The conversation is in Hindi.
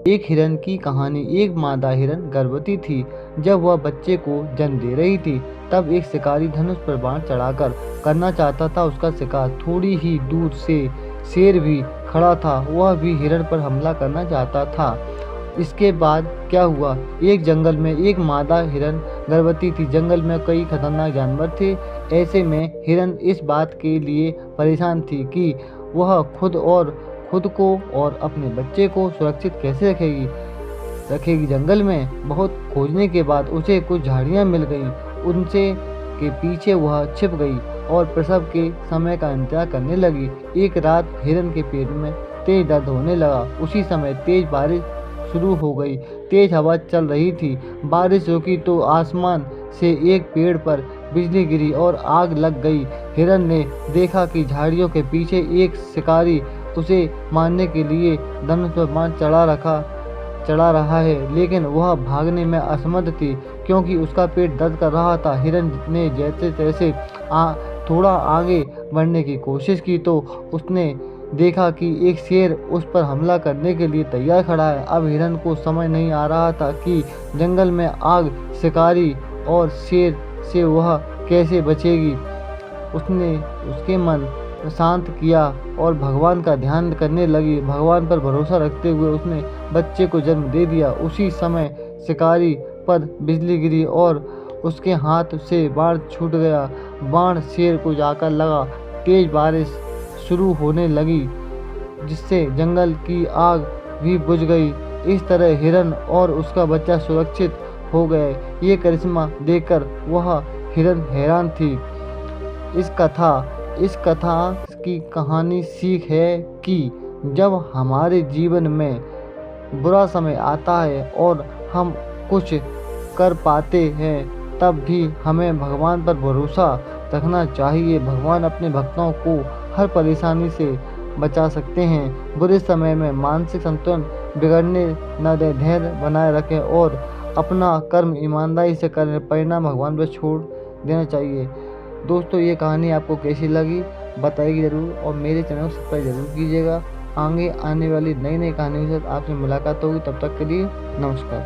एक हिरन की कहानी। एक मादा हिरन गर्भवती थी। जब वह बच्चे को जन्म दे रही थी, तब एक शिकारी धनुष पर बाण चढ़ाकर करना चाहता था उसका शिकार। थोड़ी ही दूर से शेर भी खड़ा था, वह भी हिरन पर हमला करना चाहता था। इसके बाद क्या हुआ, एक जंगल में एक मादा हिरन गर्भवती थी। जंगल में कई खतरनाक जानवर थे। ऐसे में हिरन इस बात के लिए परेशान थी कि वह खुद को और अपने बच्चे को सुरक्षित कैसे रखेगी। जंगल में बहुत खोजने के बाद उसे कुछ झाड़ियाँ मिल गईं। उनसे के पीछे वह छिप गई और प्रसव के समय का इंतजार करने लगी। एक रात हिरन के पेट में तेज दर्द होने लगा। उसी समय तेज बारिश शुरू हो गई। तेज हवा चल रही थी। बारिश रुकी तो आसमान से एक पेड़ पर बिजली गिरी और आग लग गई। हिरन ने देखा कि झाड़ियों के पीछे एक शिकारी उसे मारने के लिए धनुष पर बाण चढ़ा रहा है, लेकिन वह भागने में असमर्थ थी क्योंकि उसका पेट दर्द कर रहा था। हिरन ने जैसे तैसे थोड़ा आगे बढ़ने की कोशिश की तो उसने देखा कि एक शेर उस पर हमला करने के लिए तैयार खड़ा है। अब हिरन को समझ नहीं आ रहा था कि जंगल में आग, शिकारी और शेर से वह कैसे बचेगी। उसने उसके मन शांत किया और भगवान का ध्यान करने लगी। भगवान पर भरोसा रखते हुए उसने बच्चे को जन्म दे दिया। उसी समय शिकारी पर बिजली गिरी और उसके हाथ से बाण छूट गया। बाण शेर को जाकर लगा। तेज बारिश शुरू होने लगी, जिससे जंगल की आग भी बुझ गई। इस तरह हिरन और उसका बच्चा सुरक्षित हो गए। ये करिश्मा देखकर वह हिरन हैरान थी। इस कथा की कहानी सीख है कि जब हमारे जीवन में बुरा समय आता है और हम कुछ कर पाते हैं, तब भी हमें भगवान पर भरोसा रखना चाहिए। भगवान अपने भक्तों को हर परेशानी से बचा सकते हैं। बुरे समय में मानसिक संतुलन बिगड़ने न दें, धैर्य बनाए रखें और अपना कर्म ईमानदारी से करें। परिणाम भगवान पर छोड़ देना चाहिए। दोस्तों, ये कहानी आपको कैसी लगी बताइए ज़रूर और मेरे चैनल को सब्सक्राइब जरूर कीजिएगा। आगे आने वाली नई कहानियों के साथ आपसे मुलाकात होगी। तब तक के लिए नमस्कार।